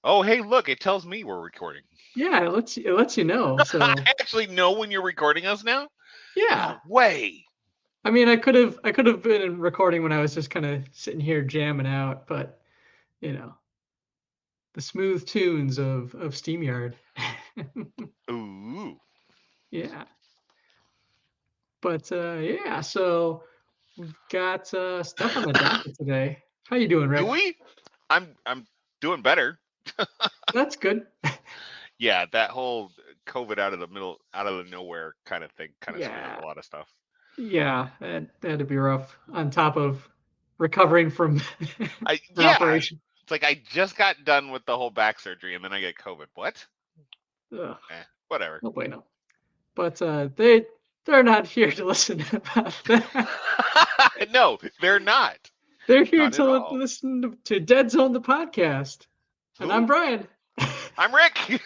Oh, hey, look! It tells me we're recording. Yeah, it lets you know. So I actually know when you're recording us now. yeah, No way. I mean, I could have been recording when I was just kind of sitting here jamming out, but you know, the smooth tunes of SteamYard. Ooh. Yeah, but yeah, so we've got stuff on the docket today. How you doing, Do Rick? we? I'm doing better. That's good. Yeah, that whole COVID out of the nowhere kind of thing kind of screwed up Yeah, a lot of stuff. yeah, that had to be rough. On top of recovering from an Yeah, operation. it's like I just got done with the whole back surgery and then I get COVID. What? Ugh, Whatever. no bueno. But they're not here to listen about that. No, they're not. They're here Not at to all. listen to Deadzone the podcast. And I'm Who? Brian. I'm Rick.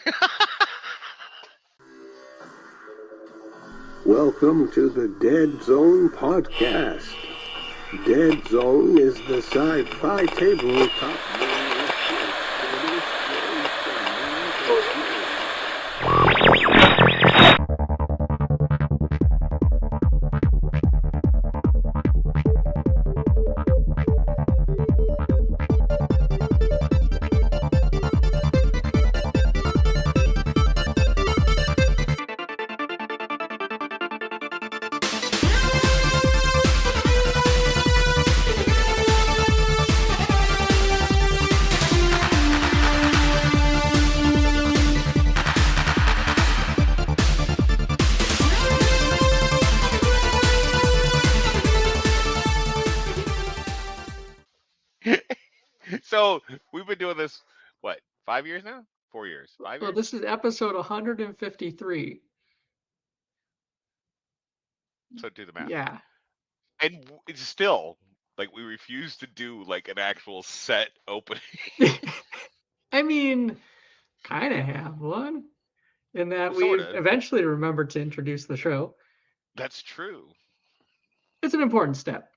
Welcome to the Deadzone podcast. Deadzone is the sci-fi tabletop. So we've been doing this, what, 5 years now? 4 years? 5 Well, years? this is episode 153. So do the math. Yeah. And it's still, like, we refuse to do, like, an actual set opening. I mean, kind of have one in that we Sorta. eventually remembered to introduce the show. That's true. It's an important step.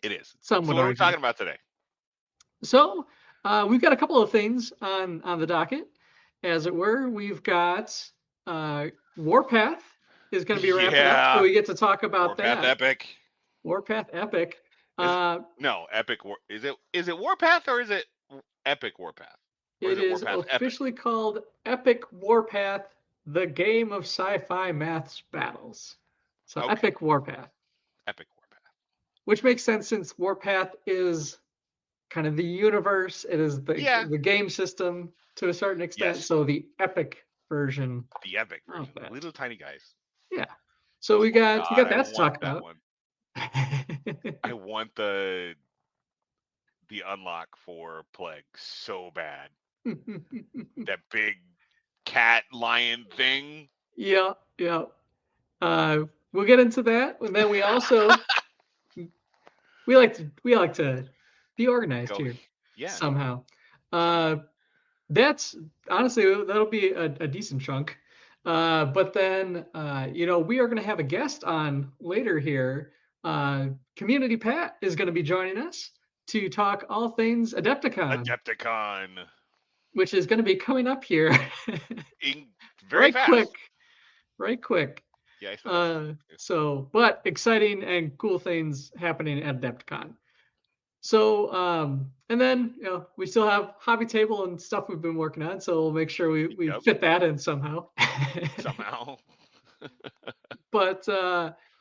It is. Some So would what are we argue. talking about today? So we've got a couple of things on the docket, as it were. We've got Warpath is going to be wrapping up, so we get to talk about Warpath that. Epic. Warpath Epic. No, Epic War. Is it Warpath or is it Epic Warpath? Or It is Warpath officially called Epic Warpath, the game of sci-fi maths battles. So Okay. Epic Warpath. Epic Warpath. Which makes sense since Warpath is kind of the universe. It is the game system to a certain extent. Yes. So the epic version. The Epic version. Of that. Little tiny guys. Yeah. So we got that to talk about. One. I want the unlock for Plague so bad. That big cat lion thing. Yeah. We'll get into that, and then we also we like to be organized here. Yeah. Somehow. That's honestly that'll be a decent chunk. But then we are going to have a guest on later here. Community Pat is going to be joining us to talk all things Adepticon. Which is going to be coming up here. Very fast. Right quick. Yeah. But exciting and cool things happening at Adepticon. So, and then we still have hobby table and stuff we've been working on, so we'll make sure we fit that in somehow. But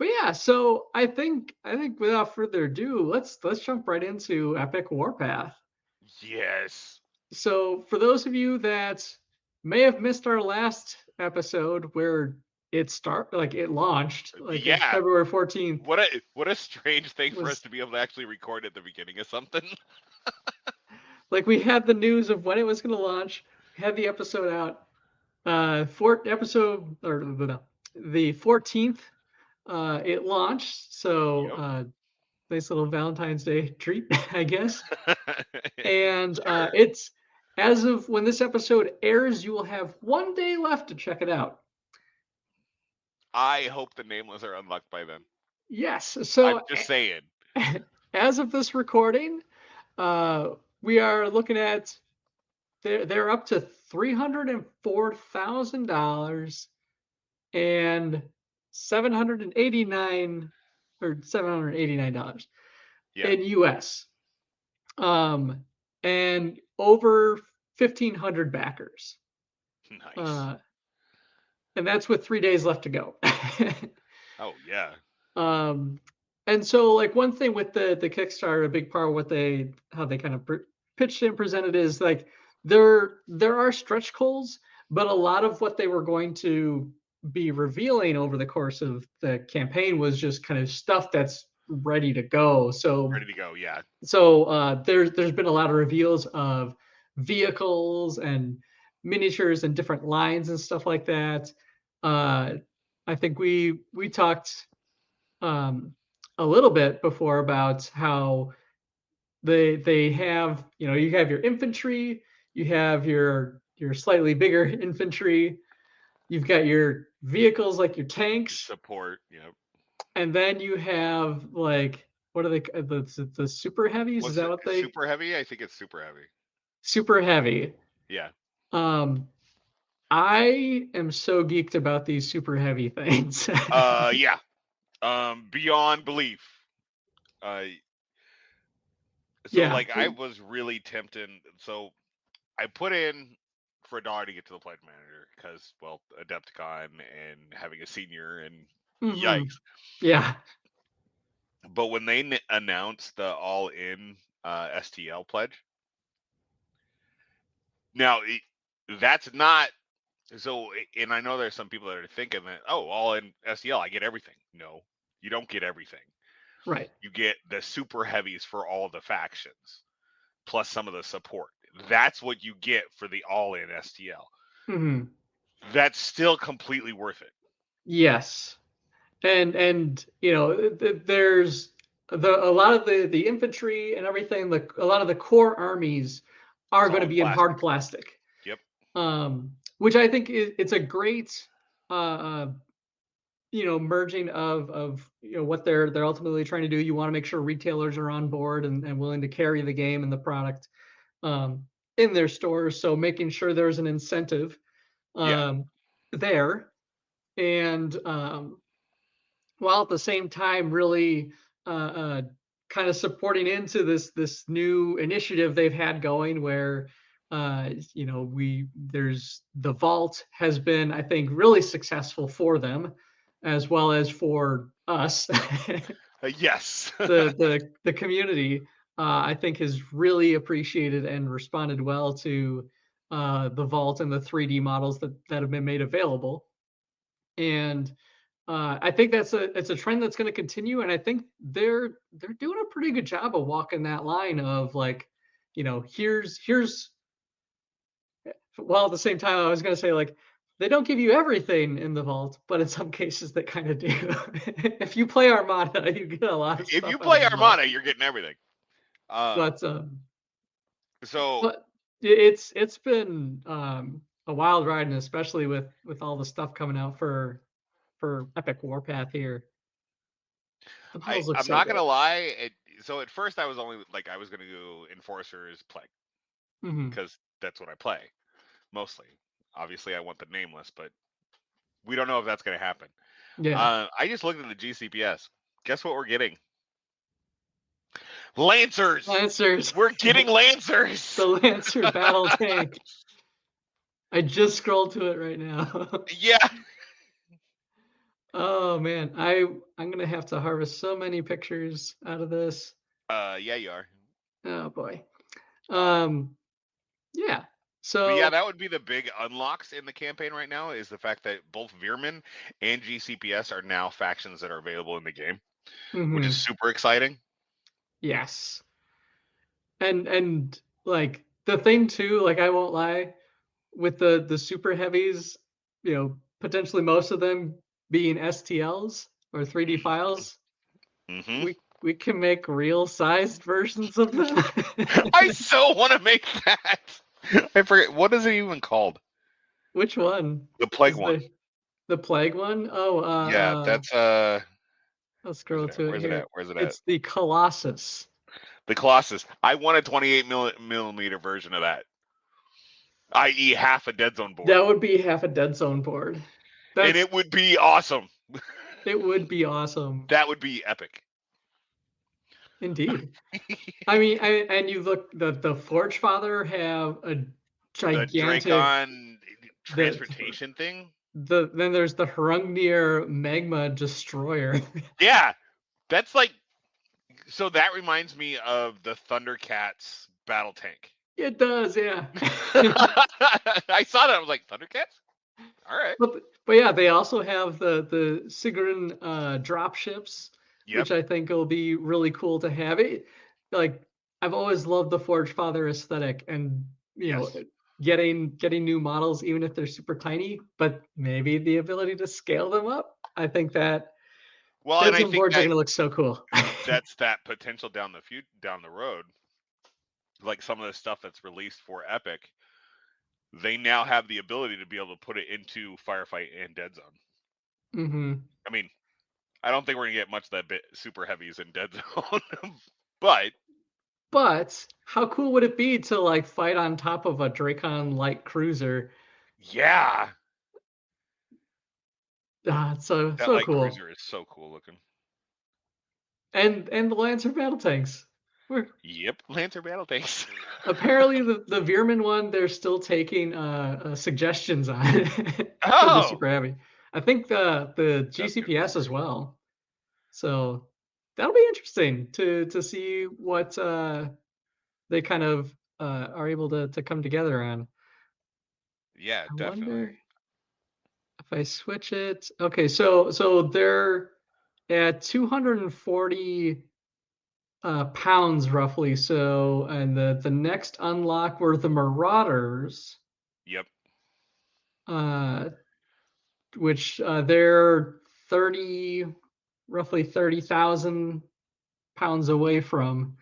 yeah, so I think without further ado, let's jump right into Epic Warpath. Yes. So for those of you that may have missed our last episode where it launched February 14th. What a strange thing for us to be able to actually record at the beginning of something. Like we had the news of when it was going to launch, had the episode out. The 14th, it launched. So nice little Valentine's Day treat, I guess. And sure. It's as of when this episode airs, you will have 1 day left to check it out. I hope the nameless are unlocked by then. Yes. So I'm just saying. As of this recording, we are looking at they're up to $304,000 and $789 Yeah. in US. And over 1,500 backers. Nice. And that's with 3 days left to go. Oh yeah. And so like one thing with the Kickstarter, a big part of what how they kind of pitched and presented is like there are stretch goals, but a lot of what they were going to be revealing over the course of the campaign was just kind of stuff that's ready to go. So Ready to go. Yeah. So there's been a lot of reveals of vehicles and miniatures and different lines and stuff like that. I think we talked a little bit before about how they have, you know, you have your infantry, you have your slightly bigger infantry, you've got your vehicles like your tanks, Support. Yep. and then you have like what are they the super heavies? Is that what they super heavy? I think it's super heavy. super heavy? Yeah. I am so geeked about these super heavy things. Yeah. Beyond belief. So Yeah. like I was really tempted. So I put in for $1 to get to the pledge manager because, well, Adepticon and having a senior and yikes. Yeah. But when they announced the all-in STL pledge, now that's not so. And I know there's some people that are thinking that, oh, all in STL, I get everything. No, you don't get everything. Right. You get the super heavies for all the factions, plus some of the support. That's what you get for the all-in STL. Mm-hmm. That's still completely worth it. Yes, and you know, there's a lot of the infantry and everything. A lot of the core armies are going to be in hard plastic. Yep. Which I think it's a great you know, merging of you know what they're ultimately trying to do. You want to make sure retailers are on board and willing to carry the game and the product in their stores. So making sure there's an incentive there, and while at the same time really kind of supporting into this new initiative they've had going where you know there's the vault has been, I think, really successful for them as well as for us. Yes. The community I think has really appreciated and responded well to the vault and the 3D models that have been made available. And I think it's a trend that's going to continue, and I think they're doing a pretty good job of walking that line of like, you know, here's while at the same time I was going to say like they don't give you everything in the vault, but in some cases they kind of do. If you play Armada, you get a lot of stuff. If you play Armada, you're getting everything. But so it's been a wild ride, and especially with all the stuff coming out for Epic Warpath here. I'm not gonna lie. So at first I was only like I was gonna go Enforcers Plague because that's what I play mostly. Obviously, I want the nameless, but we don't know if that's gonna happen. Yeah. I just looked at the GCPS. Guess what we're getting? Lancers. We're getting Lancers. The Lancer battle tank. I just scrolled to it right now. Yeah. Oh man, I'm gonna have to harvest so many pictures out of this. Yeah, you are. Oh boy. Yeah. So but yeah, that would be the big unlocks in the campaign right now is the fact that both Veerman and GCPS are now factions that are available in the game, which is super exciting. Yes. And like the thing too, like I won't lie, with the super heavies, you know, potentially most of them being STLs or 3D files, we can make real sized versions of them. I so want to make that. I forget, what is it even called? Which one? The Plague one. The Plague one? Oh, yeah, that's I'll scroll to it here. Where's it at? It's the Colossus. The Colossus. I want a 28 millimeter version of that. i.e. half a Deadzone board. That would be half a Deadzone board. And it would be awesome. It would be awesome. That would be epic. Indeed. I mean, and you look, the Forge Father have a gigantic... The Dracon transportation thing? Then there's the Hrungnir Magma Destroyer. Yeah. That's like... So that reminds me of the Thundercats battle tank. It does, yeah. I saw that. I was like, Thundercats? All right. But yeah, they also have the Sigrun dropships, which I think will be really cool to have. It, like, I've always loved the Forge Father aesthetic, and you know, getting new models, even if they're super tiny, but maybe the ability to scale them up. I think that and I think boards are going to look so cool. That's that potential down the road. Like some of the stuff that's released for Epic, they now have the ability to be able to put it into Firefight and Deadzone. Mm-hmm. I mean, I don't think we're gonna get much of that bit super heavies in Deadzone, but how cool would it be to like fight on top of a Dracon light cruiser? Yeah. So that light cool. Cruiser is so cool looking. And the Lancer battle tanks. Yep, Lancer battle tanks. Apparently, the Veerman one, they're still taking suggestions on it. Oh, super heavy. I think the GCPS as well. So that'll be interesting to see what they kind of are able to come together on. Yeah, I definitely. wonder if I switch it. Okay, so they're at 240 pounds roughly. So, and the next unlock were the Marauders. Yep. Which they're roughly 30,000 pounds away from,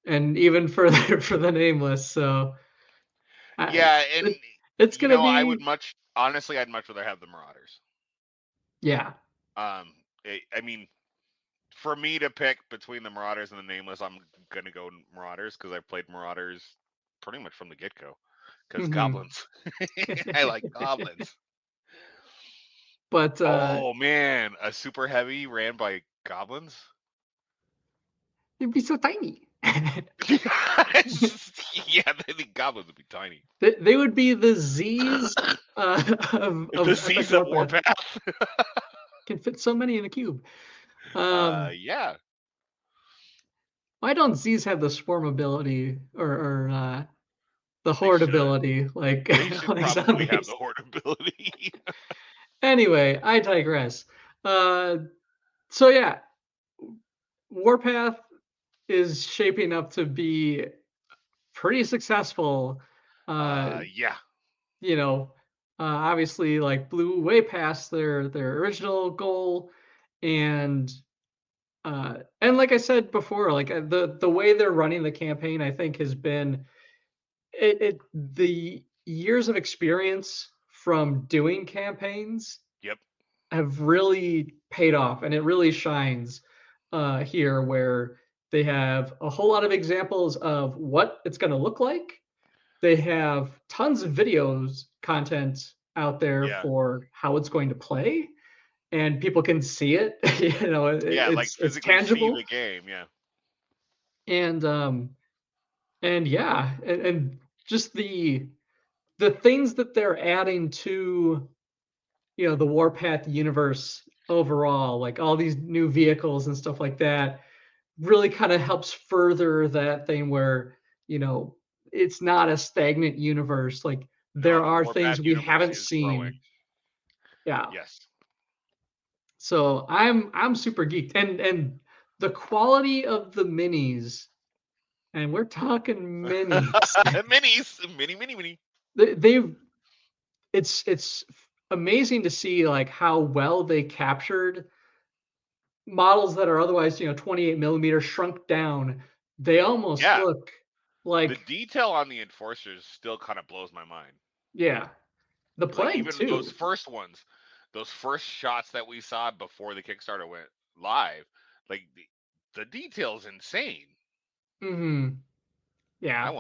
and even further for the Nameless. So, it's gonna be. I'd much rather have the Marauders. Yeah. I mean, for me to pick between the Marauders and the Nameless, I'm gonna go Marauders because I've played Marauders pretty much from the get-go. Because goblins, I like goblins. But oh man, a super heavy ran by goblins. It'd be so tiny. Yeah, the goblins would be tiny. They would be the Z's of the Z's of Warpath. Can fit so many in a cube. Yeah. Why don't Z's have the swarm ability or the horde ability? Like, they should probably have the horde ability. Anyway, I digress. So yeah, Warpath is shaping up to be pretty successful. Yeah. You know, obviously, like blew way past their original goal, and like I said before, like the way they're running the campaign, I think has been the years of experience from doing campaigns. Yep. Have really paid off, and it really shines here, where they have a whole lot of examples of what it's going to look like. They have tons of videos content out there for how it's going to play, and people can see it. You know, it's tangible. See the game, yeah. And yeah, and just the things that they're adding to, you know, the Warpath universe overall, like all these new vehicles and stuff like that, really kind of helps further that thing where, you know, it's not a stagnant universe. Like there are things we haven't seen. Growing. Yeah. Yes. So I'm super geeked, and the quality of the minis, and we're talking minis. mini. It's amazing to see like how well they captured models that are otherwise, you know, 28 millimeter shrunk down. They almost look like the detail on the enforcers still kind of blows my mind. Yeah, the plane even too. Those first ones, those first shots that we saw before the Kickstarter went live, like the detail's insane. Mm-hmm. Yeah,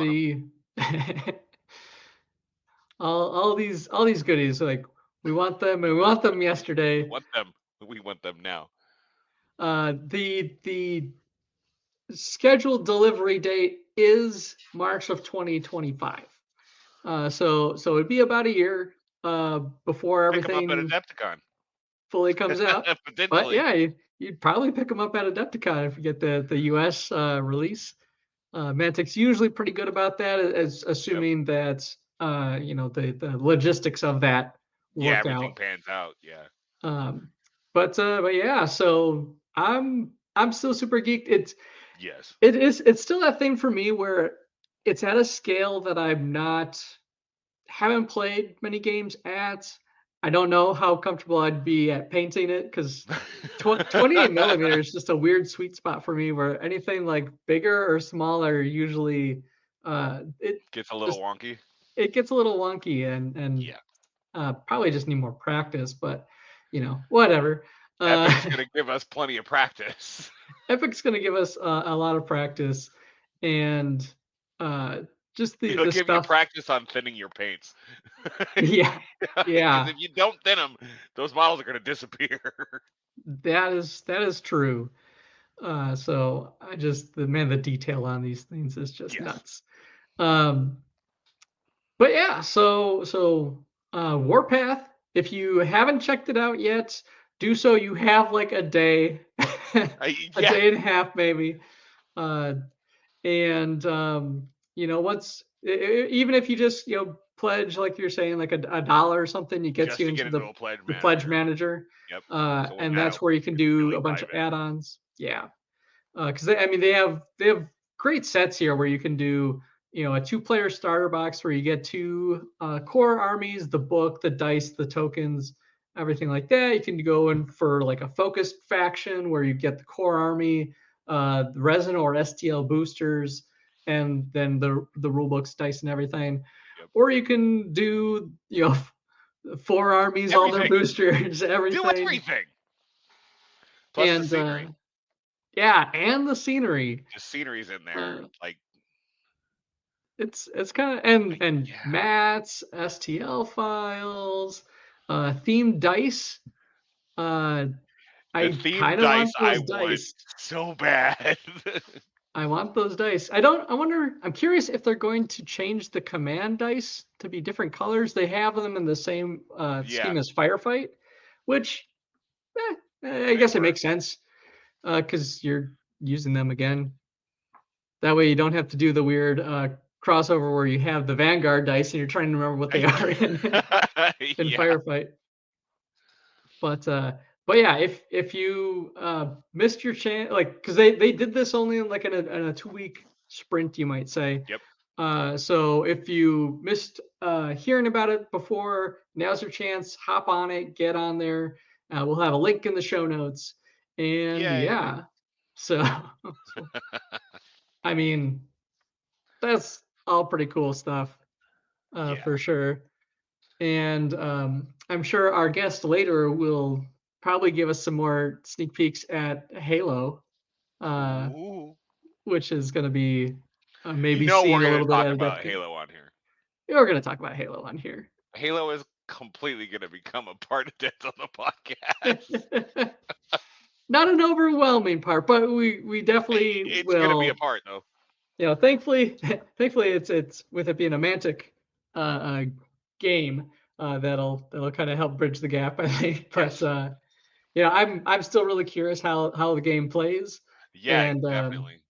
all these goodies. Like, we want them, and we want them yesterday. We want them now. The scheduled delivery date is March of 2025. So it'd be about a year before everything pick them up at Adepticon. Fully comes out. But yeah, you'd probably pick them up at Adepticon if you get the US release. Mantic's usually pretty good about that, as assuming that the logistics of that work out. Yeah, everything pans out. Yeah. But yeah, so I'm still super geeked. It's it's still that thing for me where it's at a scale that haven't played many games at. I don't know how comfortable I'd be at painting it, because 28 millimeters is just a weird sweet spot for me, where anything like bigger or smaller usually it gets a little wonky. It gets a little wonky, and yeah, probably just need more practice, but whatever. Epic's gonna give us plenty of practice. Epic's gonna give us a lot of practice, and just He'll give you practice on thinning your paints. Yeah. Because if you don't thin them, those models are going to disappear. That is true. So the detail on these things is just nuts. But yeah, so Warpath, if you haven't checked it out yet, do so. You have like a day, a day and a half maybe, and once, even if you just pledge, like you're saying, like $1 or something, you get you into the pledge manager. Yep. And that's where you can do a bunch of add-ons. Yeah. Because they have great sets here where you can do a 2-player starter box where you get 2 core armies, the book, the dice, the tokens, everything like that. You can go in for like a focused faction where you get the core army, the resin or STL boosters, and then the rulebooks, dice, and everything. Yep. Or you can do 4 armies, all their boosters, everything. Do everything. Plus and the scenery. And the scenery. The scenery's in there, like. It's kind of and mats, STL files, themed dice. I kind of want those dice so bad. I want those dice. I'm curious if they're going to change the command dice to be different colors. They have them in the same scheme as Firefight, which I guess it makes sense because you're using them again. That way you don't have to do the weird crossover where you have the Vanguard dice and you're trying to remember what they are in Firefight. But yeah, if you missed your chance, like, because they did this only in a 2-week sprint, you might say. Yep. So if you missed hearing about it before, now's your chance. Hop on it, get on there. We'll have a link in the show notes. And so I mean, that's all pretty cool stuff, for sure. And I'm sure our guest later will probably give us some more sneak peeks at Halo, which is going to be maybe seeing a little bit about Halo on here. We're going to talk about Halo on here. Halo is completely going to become a part of Deadzone the podcast. Not an overwhelming part, but we definitely it's will. It's going to be a part, though. Thankfully it's with it being a Mantic game, that'll kind of help bridge the gap, I think. But I'm still really curious how the game plays. Yeah, and, definitely.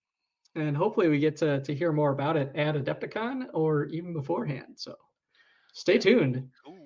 And hopefully we get to hear more about it at Adepticon or even beforehand. So stay tuned. Cool.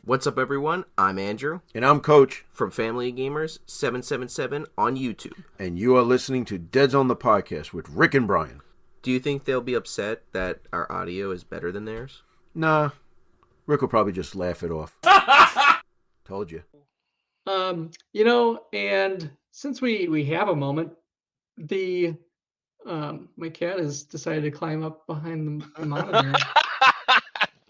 What's up, everyone? I'm Andrew. And I'm Coach. From FamilyOfGamers777 on YouTube. And you are listening to Deadzone the podcast with Rick and Brian. Do you think they'll be upset that our audio is better than theirs? Nah. Rick will probably just laugh it off. Told you. And since we have a moment, my cat has decided to climb up behind the monitor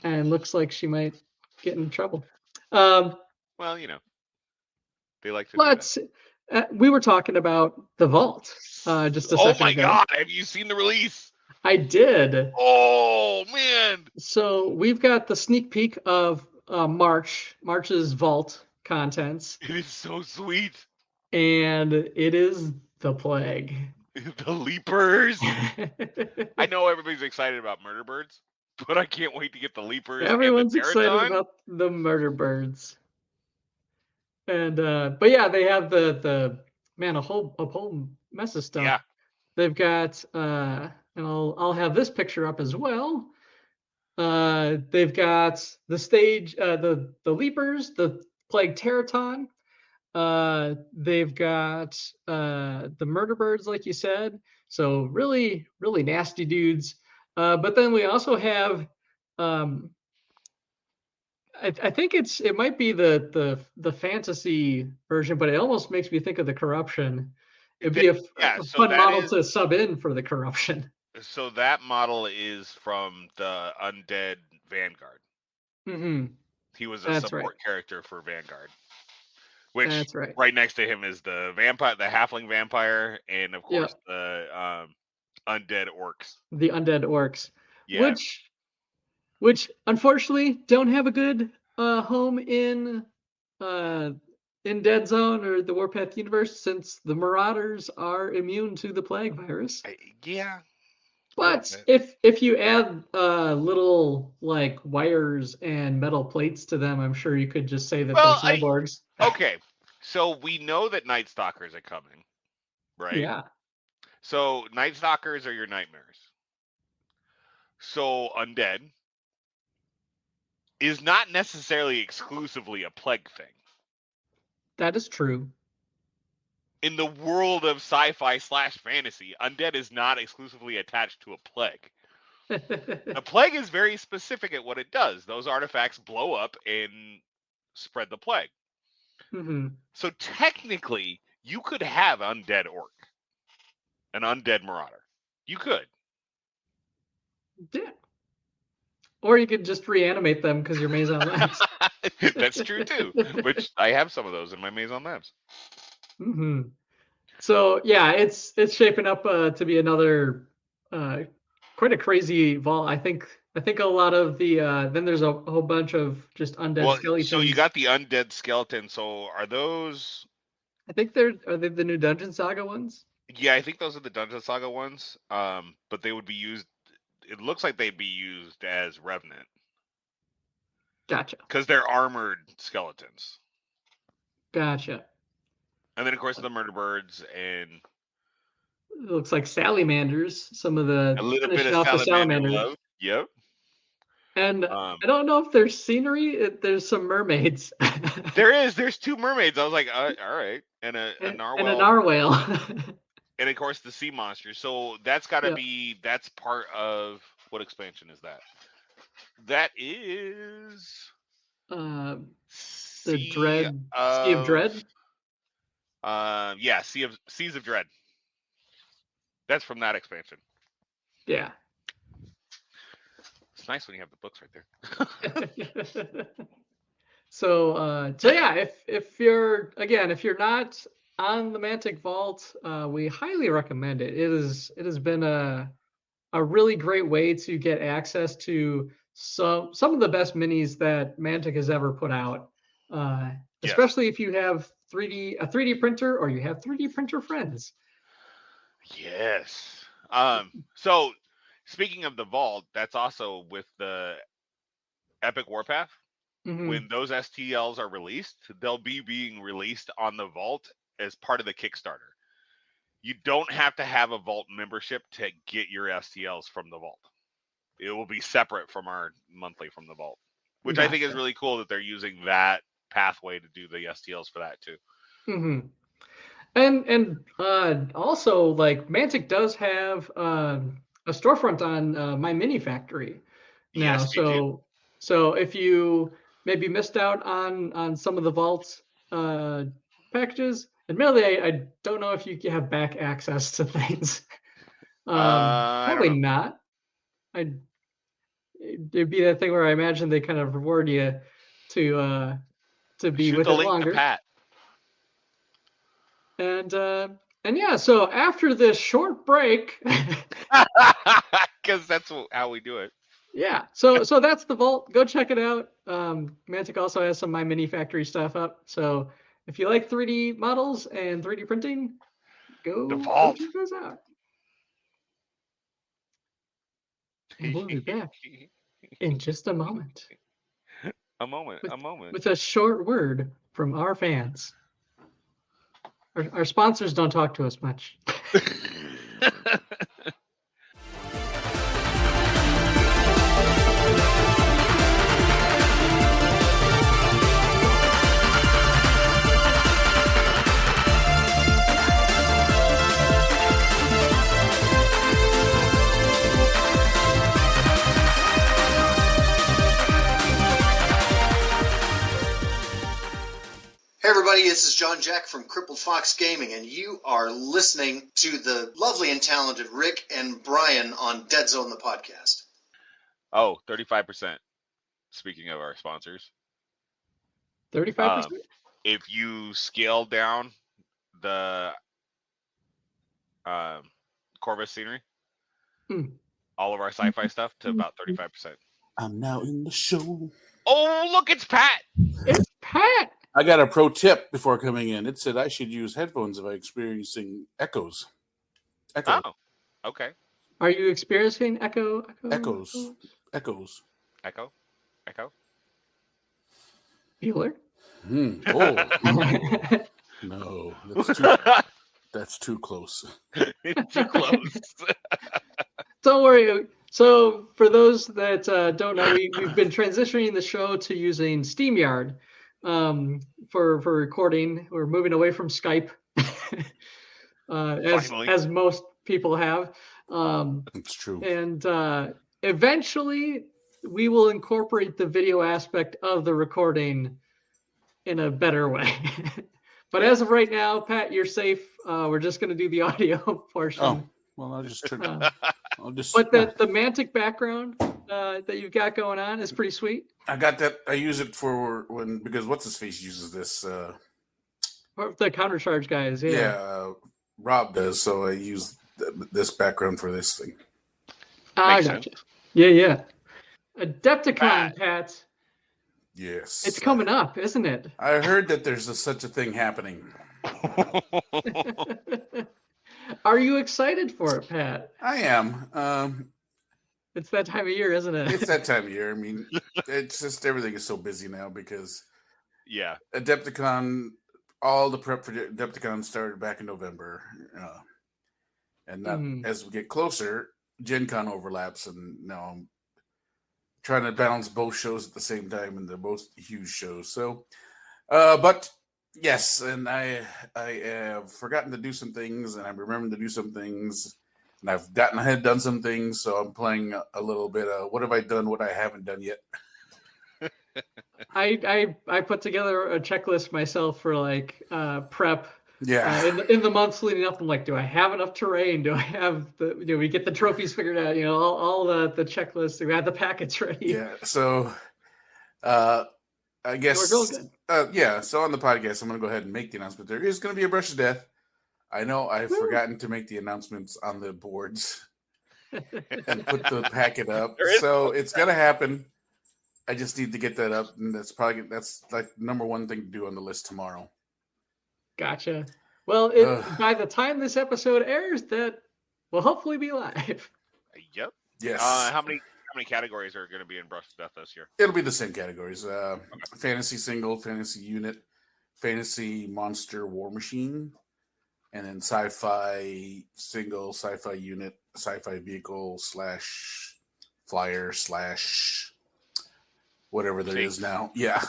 and looks like she might get in trouble. Well, they like to do that. We were talking about the vault just a second ago. Oh my God, have you seen the release? I did. Oh man. So we've got the sneak peek of March's vault contents. It is so sweet. And it is the plague. The leapers. I know everybody's excited about murder birds, but I can't wait to get the leapers. Everyone's and the excited about the murder birds. And but yeah, they have the a whole mess of stuff. Yeah. They've got and I'll have this picture up as well. They've got the stage, the leapers, the plague Teraton. They've got the murder birds, like you said. So really, really nasty dudes. But then we also have I think it might be the fantasy version, but it almost makes me think of the corruption. It'd be a fun model to sub in for the corruption. So that model is from the Undead Vanguard. Mm-hmm. He was a support character for Vanguard. Which that's right. Right next to him is the vampire, the halfling vampire, and of course the undead orcs. The undead orcs. Yeah. Which unfortunately don't have a good home in Deadzone or the Warpath universe, since the Marauders are immune to the plague virus. Yeah. But if you add little like wires and metal plates to them, I'm sure you could just say that they're cyborgs. Okay, so we know that Night Stalkers are coming, right? Yeah. So Night Stalkers are your nightmares. So undead is not necessarily exclusively a plague thing. That is true. In the world of sci-fi / fantasy, undead is not exclusively attached to a plague. The plague is very specific at what it does. Those artifacts blow up and spread the plague. Mm-hmm. So technically, you could have undead orc, an undead marauder. You could. Yeah. Or you could just reanimate them because you're Maison Labs. That's true too. Which I have some of those in my Maison Labs. Mm-hmm. So yeah, it's shaping up to be another quite a crazy vault. I think a lot of the then there's a whole bunch of just undead skeletons. So you got the undead skeleton. So are those? I think are they the new Dungeon Saga ones? Yeah, I think those are the Dungeon Saga ones. But they would be used. It looks like they'd be used as Revenant. Gotcha. Because they're armored skeletons. Gotcha. And then of course the murder birds and. It looks like salamanders. Some of the a little bit of salamander love. Yep. And I don't know if there's scenery. There's some mermaids. There's two mermaids. I was like, all right, and a narwhal. And a narwhal. And of course the sea monster. So that's got to be. That's part of what expansion is that? That is the Dread. Sea of Dread. Yeah, Seas of Dread. That's from that expansion. Yeah. It's nice when you have the books right there. So yeah, if you're not on the Mantic Vault, we highly recommend it. It has been a really great way to get access to some of the best minis that Mantic has ever put out. Especially if you have a 3D printer, or you have 3D printer friends. Yes. So speaking of the vault, that's also with the Epic Warpath. Mm-hmm. When those STLs are released, they'll be being released on the vault as part of the Kickstarter. You don't have to have a vault membership to get your STLs from the vault. It will be separate from our monthly from the vault, which I think is really cool that they're using that pathway to do the STLs for that too. Mm-hmm. And also, like, Mantic does have a storefront on My Mini Factory now. Yes, so So if you maybe missed out on some of the vault packages, admittedly, I don't know if you have back access to things. I Probably don't know. not. It'd be that thing where I imagine they kind of reward you to be Shoot with the it link longer. to Pat. And yeah, so after this short break, because that's how we do it. Yeah, so that's the vault. Go check it out. Mantic also has some My Mini Factory stuff up. So if you like 3D models and 3D printing, go check those out. And we'll be back in just a moment. A moment. With a short word from our fans. Our sponsors don't talk to us much. Hey everybody, this is John Jack from Crippled Fox Gaming, and you are listening to the lovely and talented Rick and Brian on Deadzone the podcast. Oh, 35%. Speaking of our sponsors. 35%? If you scale down the Corvus scenery, all of our sci-fi stuff to about 35%. I'm now in the show. Oh, look, it's Pat. It's Pat. I got a pro tip before coming in. It said I should use headphones if I'm experiencing echoes. Oh, okay. Are you experiencing echoes? Echo. Bueller? Oh. No, that's too close. It's too close. Don't worry. So for those that don't know, we've been transitioning the show to using StreamYard for recording. We're moving away from Skype, as most people have. It's true. And eventually, we will incorporate the video aspect of the recording in a better way. But as of right now, Pat, you're safe. We're just going to do the audio portion. Oh, well, I'll just. But the Mantic background that you've got going on is pretty sweet. I got that. I use it for because what's his face uses this. The countercharge guys, yeah. Yeah, Rob does. So I use this background for this thing. I gotcha. Yeah. Adepticon, Pat. Yes. It's coming up, isn't it? I heard that there's such a thing happening. Are you excited for it, Pat? I am. It's that time of year, isn't it? It's that time of year. I mean, it's just everything is so busy now because Adepticon, all the prep for Adepticon started back in November. And as we get closer, Gen Con overlaps, and now I'm trying to balance both shows at the same time, and they're both huge shows. So, but yes, and I have forgotten to do some things, and I'm remembering to do some things, and I've gotten ahead, done some things, so I'm playing a little bit of what have I done, what I haven't done yet. I put together a checklist myself for like prep. Yeah. In the months leading up, I'm like, do I have enough terrain? Do I have we get the trophies figured out? All the checklists. Do we have the packets ready? Yeah. So, I guess. We're going good. So on the podcast, I'm going to go ahead and make the announcement. There is going to be a Brush of Death. I know I've forgotten to make the announcements on the boards and put the packet up. So it's going to happen. I just need to get that up, and that's like number one thing to do on the list tomorrow. Gotcha. Well, by the time this episode airs, that will hopefully be live. Yep. Yes. How many categories are going to be in Brush of Death this year? It'll be the same categories: fantasy single, fantasy unit, fantasy monster, war machine, and then sci-fi single, sci-fi unit, sci-fi vehicle / flyer / whatever there is now. Yeah.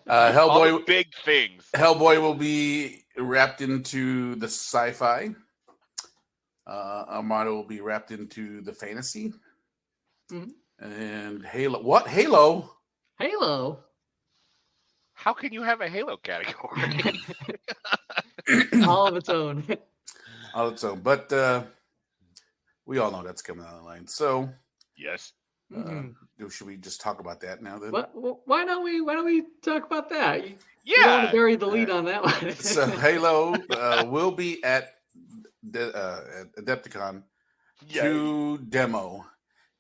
Hellboy. All the big things. Hellboy will be wrapped into the sci-fi. Armorded will be wrapped into the fantasy. Mm-hmm. And Halo. What? Halo? Halo. How can you have a Halo category? All of its own. All of its own. But we all know that's coming down the line. So yes. Should we just talk about that now then? Why don't we talk about that? Yeah. You don't want to bury the lead on that one. So Halo will be at Adepticon to demo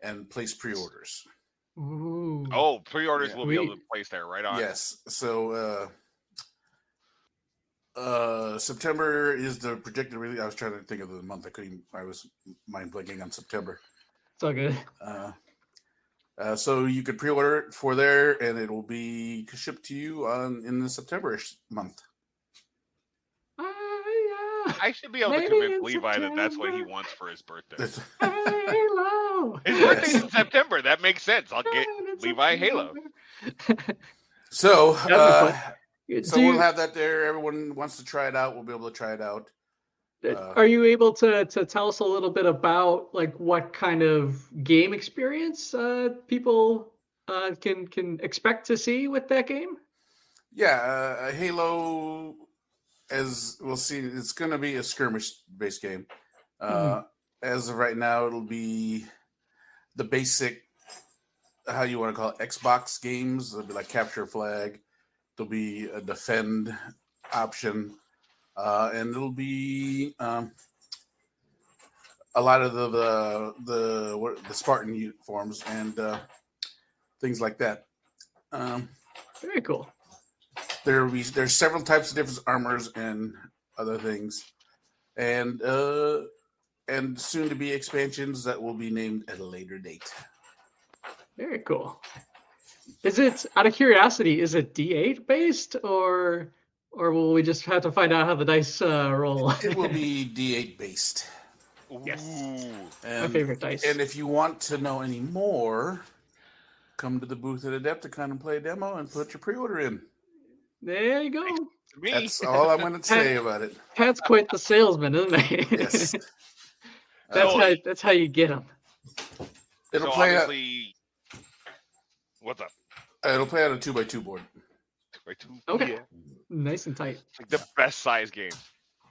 and place pre-orders. Ooh. Oh, pre-orders will be able to place there right on. Yes. So September is the projected release. I was trying to think of the month. I was mind blanking on September. It's all good. So you could pre-order it for there, and it will be shipped to you in the September-ish month. I should be able to convince Levi that that's what he wants for his birthday. Halo. His birthday's in September. That makes sense. I'll get Levi Halo. So we'll have that there. Everyone wants to try it out. We'll be able to try it out. Are you able to tell us a little bit about like what kind of game experience people can expect to see with that game? Yeah, Halo, as we'll see, it's going to be a skirmish-based game. As of right now, it'll be the basic, how you want to call it, Xbox games. It'll be like capture flag. There'll be a defend option. And it'll be a lot of the Spartan uniforms and things like that. Very cool. There's several types of different armors and other things, and soon to be expansions that will be named at a later date. Very cool. Is it, out of curiosity, is it D8 based or will we just have to find out how the dice roll? It will be D8 based. Yes. And, my favorite dice. And if you want to know any more, come to the booth at Adepticon and play a demo and put your pre-order in. There you go. That's all I'm going to say about it. Pat's quite the salesman, isn't he? Yes. That's how you get them. It'll so play obviously. What's up? It'll play on a 2x2 board. 2x2. Okay. Yeah. Nice and tight. Like the best size game.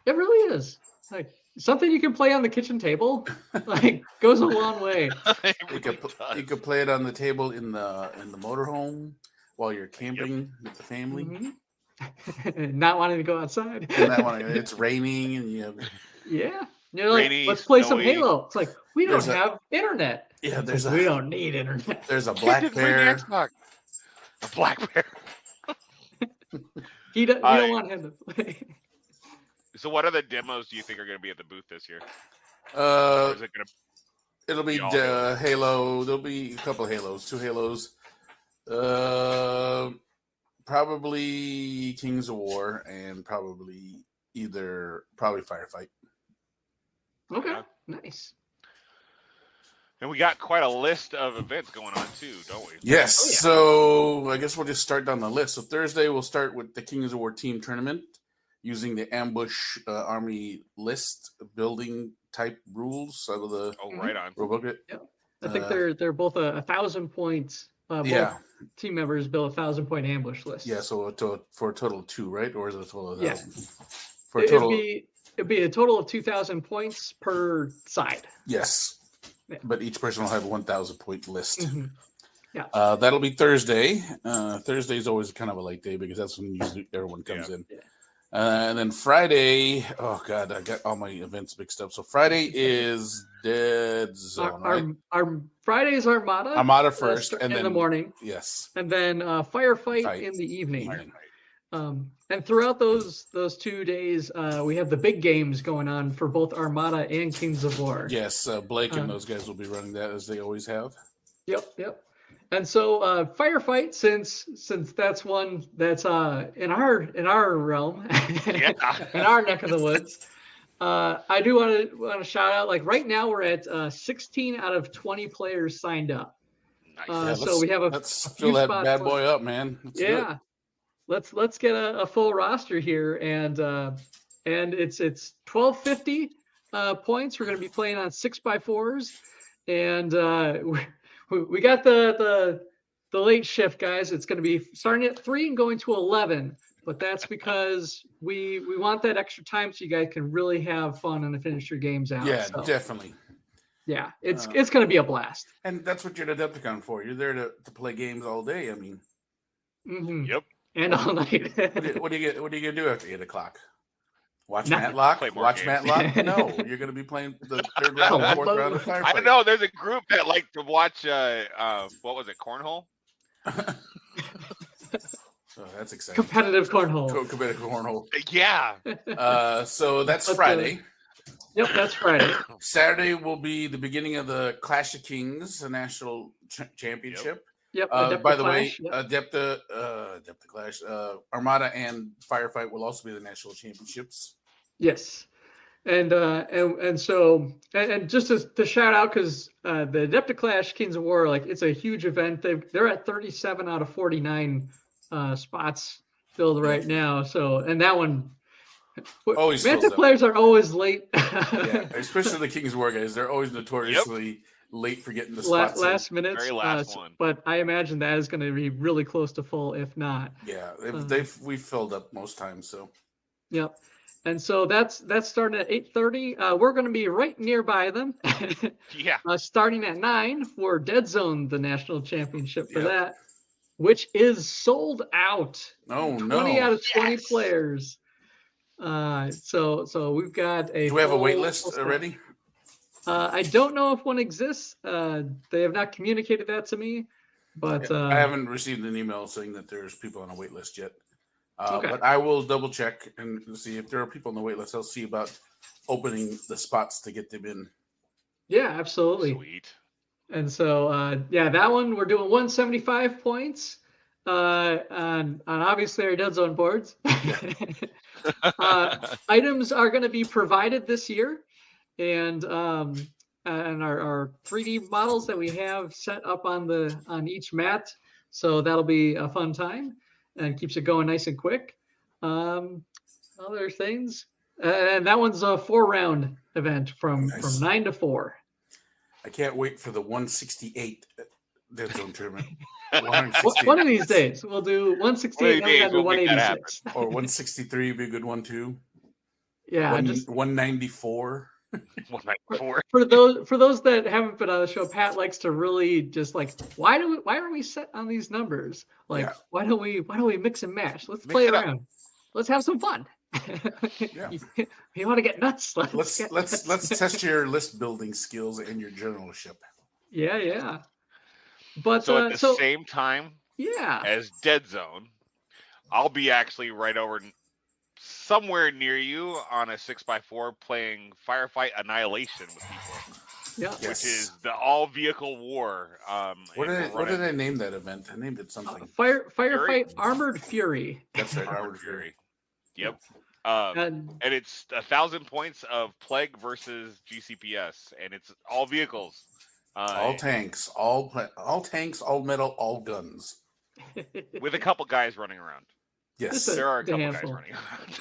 It really is. Like something you can play on the kitchen table. Like goes a long way. You could play it on the table in the motorhome while you're camping with the family. Mm-hmm. Not wanting to go outside. It's raining and you have. Yeah. You're like, Rainy, let's play some snowy. Halo. It's like we don't have internet. Yeah, we don't need internet. There's a black bear. A black bear. You don't want him to play. So what other demos do you think are going to be at the booth this year? Is it it'll be Halo. There'll be a couple of Halos, 2 Halos. Probably Kings of War and probably Firefight. Okay, nice. And we got quite a list of events going on too, don't we? Yes. Oh, yeah. So I guess we'll just start down the list. So Thursday we'll start with the Kings of War team tournament using the ambush army list building type rules out of the right on rulebook. Yep. I think they're both 1,000 points. Both team members build 1,000-point ambush list. Yeah. So for a total of 2, right? Or is it a total of 1,000? Yeah. For a total, it'd be a total of 2,000 points per side. Yes. Yeah. But each person will have a 1,000-point list. Mm-hmm. Yeah. That'll be Thursday. Thursday is always kind of a late day because that's when usually everyone comes in. Yeah. And then Friday, oh God, I got all my events mixed up. So Friday is Deadzone, right? Our Friday is Armada. Armada first, and in then the morning. Yes. And then Firefight in the evening. And throughout those 2 days, we have the big games going on for both Armada and Kings of War. Yes, Blake and those guys will be running that as they always have. Yep. And so Firefight, since that's one that's in our realm, in our neck of the woods, I do want to shout out. Like right now, we're at 16 out of 20 players signed up. Nice. So we have let's fill that bad boy up, man. Let's get a full roster here, and it's 1,250 points. We're going to be playing on 6x4s, and we got the late shift, guys. It's going to be starting at 3 and going to 11. But that's because we want that extra time so you guys can really have fun and finish your games out. Yeah, so, definitely. Yeah, it's going to be a blast. And that's what you're at Adepticon for. You're there to play games all day. I mean, Yep. And all night. what are you gonna do after 8 o'clock? Watch Matlock? Watch Matlock? No, you're gonna be playing the third round, fourth round of Firefight. I don't know. There's a group that like to watch. What was it? Cornhole. Oh, that's exciting. Competitive cornhole. Competitive cornhole. Yeah. So that's Friday. Yep, that's Friday. Saturday will be the beginning of the Clash of Kings, the national championship. Yep. By the way, Adepta Clash, Armada and Firefight will also be the national championships. Yes. And so just to shout out, because the Adepticon Clash Kings of War, like, it's a huge event. They're at 37 out of 49 spots filled right now. So, and that one, always Manta players are always late. Yeah, especially the Kings of War guys. They're always notoriously late for getting the spots last minutes. Very last one. But I imagine that is going to be really close to full, if not. Yeah, we've filled up most times. So. Yep. And so that's starting at 8:30. We're going to be right nearby them. Yeah. Starting at 9 for Deadzone, the national championship for that, which is sold out. Oh, 20 out of 20 players. So we've got a. Do we have a wait list already? I don't know if one exists. They have not communicated that to me, but I haven't received an email saying that there's people on a wait list yet. Okay. But I will double check and see if there are people on the wait list. I'll see about opening the spots to get them in. Yeah, absolutely. Sweet. And so, that one we're doing 175 points on obviously our Deadzone boards. Items are going to be provided this year, and our 3D models that we have set up on each mat. So that'll be a fun time and keeps it going nice and quick. Other things, and that one's a 4-round event from 9 to 4. I can't wait for the 168 Deadzone tournament. One of these days we'll do 168 and we'll 186. Or 163 would be a good one too. Yeah, 194. 194. For those that haven't been on the show, Pat likes to really just like, why are we set on these numbers? Like, why don't we mix and match? Let's play around. Let's have some fun. Yeah. You want to get nuts? Let's test your list building skills and your journalship. Yeah. But so at the same time, yeah, as Deadzone, I'll be actually right over somewhere near you on a 6x4 playing Firefight Annihilation with people. Yeah, which is the all vehicle war. What did I name that event? I named it something. Firefight Armored Fury. That's right, Armored Fury. Yep. And it's 1,000 points of Plague versus GCPS, and it's all vehicles. All tanks, all metal, all guns. With a couple guys running around. Yes, there are a couple guys running around.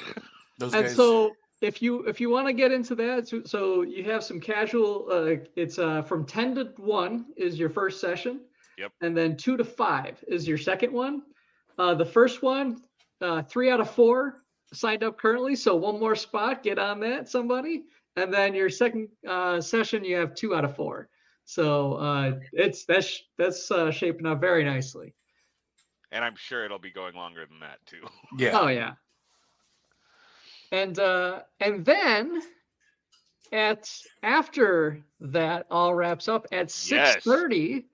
Those guys. So if you want to get into that, so you have some casual. It's from 10 to 1 is your first session. Yep. And then 2 to 5 is your second one. The first one, 3 out of 4 signed up currently. So one more spot, get on that, somebody. And then your second session, you have 2 out of 4. So that's shaping up very nicely. And I'm sure it'll be going longer than that too. Yeah. Oh yeah. And then after that all wraps up at 6:30,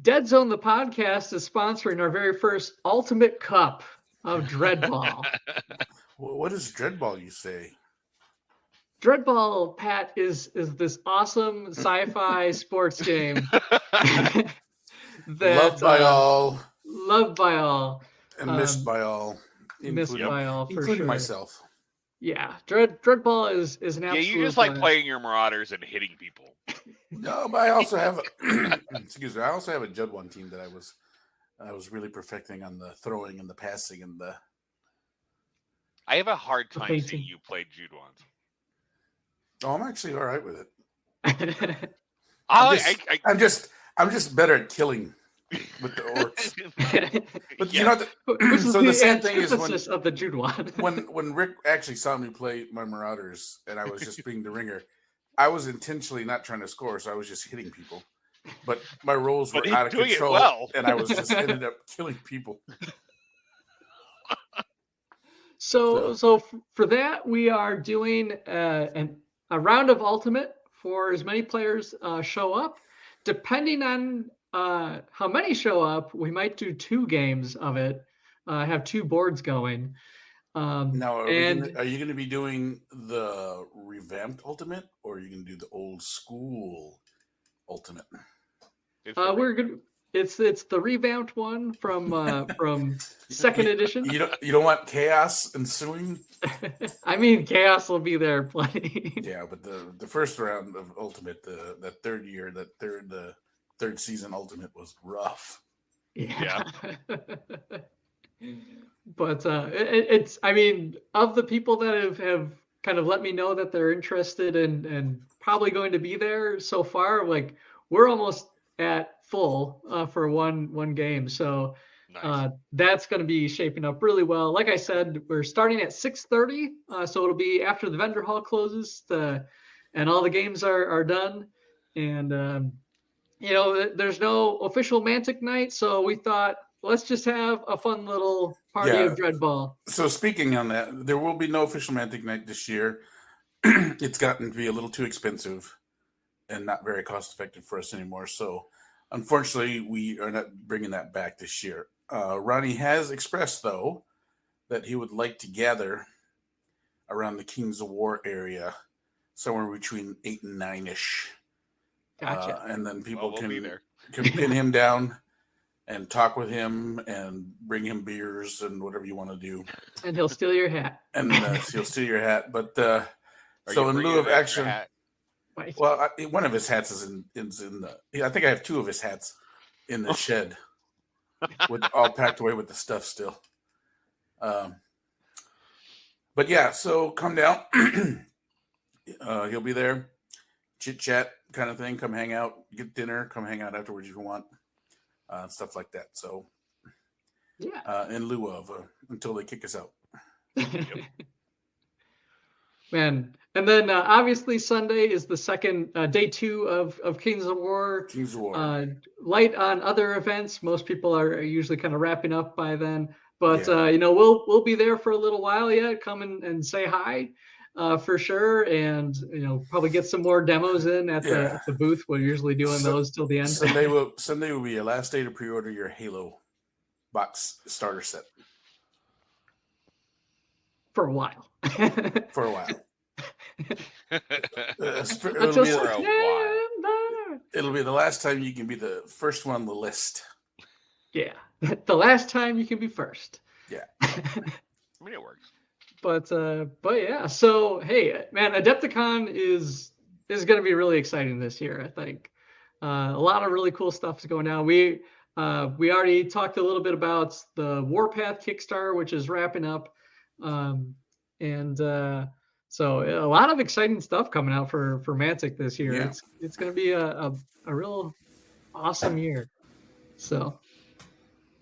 Deadzone the podcast is sponsoring our very first Ultimate Cup of DreadBall. What is DreadBall, you say? DreadBall, Pat, is this awesome sci-fi sports game that loved by all and missed by all, including myself. Yeah, DreadBall is an absolute. Yeah, you just like playing your Marauders and hitting people. No, but I also have excuse me. I also have a Judd One team that I was really perfecting on the throwing and the passing and the. I have a hard time seeing you play Jude ones. Oh, I'm actually all right with it. I'm just better at killing with the orcs. But yeah. you know, so the sad thing is of the Jude one. when Rick actually saw me play my Marauders, and I was just being the ringer, I was intentionally not trying to score, so I was just hitting people. But my rolls were out of control, and I was just ended up killing people. So for that, we are doing a round of Ultimate for as many players show up. Depending on how many show up, we might do 2 games of it. Have 2 boards going. Now, are you going to be doing the revamped Ultimate, or are you going to do the old school Ultimate? We're good. It's the revamped one from 2nd edition. You don't want chaos ensuing? I mean, chaos will be there plenty. Yeah, but the first round of Ultimate, the third season Ultimate was rough. Yeah. But it's, I mean, of the people that have kind of let me know that they're interested and probably going to be there so far, like we're almost at full for one game. So nice. That's going to be shaping up really well. Like I said, we're starting at 6:30. So it'll be after the vendor hall closes and all the games are done. And, you know, there's no official Mantic night. So we thought, let's just have a fun little party of DreadBall. So speaking on that, there will be no official Mantic night this year. It's gotten to be a little too expensive and not very cost effective for us anymore. So unfortunately, we are not bringing that back this year. Ronnie has expressed, though, that he would like to gather around the Kings of War area, somewhere between 8 and 9-ish. Gotcha. And then people can pin him down and talk with him and bring him beers and whatever you want to do. And he'll steal your hat. And he'll steal your hat. But so in lieu of action, well, one of his hats is in the. I think I have 2 of his hats in the shed, with all packed away with the stuff still. But yeah, so come down. He'll be there, chit chat kind of thing. Come hang out, get dinner. Come hang out afterwards if you want, stuff like that. So yeah, in lieu of until they kick us out. Man. And then obviously Sunday is the second day 2 of Kings of War. Kings of War. Light on other events. Most people are usually kind of wrapping up by then. But you know, we'll be there for a little while yet. Come and say hi for sure, and you know, probably get some more demos in at the booth. We're usually doing those till the end. Sunday will be your last day to pre-order your Halo box starter set. For a while. For a while. It'll be the last time you can be the first one on the list. Yeah, the last time you can be first. Yeah, I mean it works. But yeah. So hey, man, Adepticon is going to be really exciting this year. I think a lot of really cool stuff is going on. We already talked a little bit about the Warpath Kickstarter, which is wrapping up, so a lot of exciting stuff coming out for Mantic this year. Yeah. It's going to be a real awesome year. So,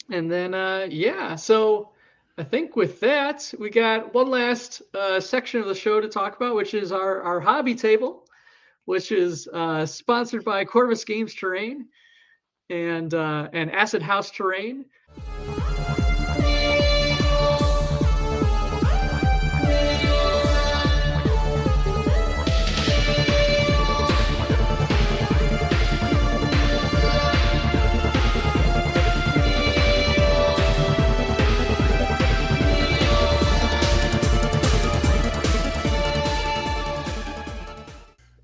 and then so I think with that we got one last section of the show to talk about, which is our hobby table, which is sponsored by Corvus Games Terrain and Acid House Terrain.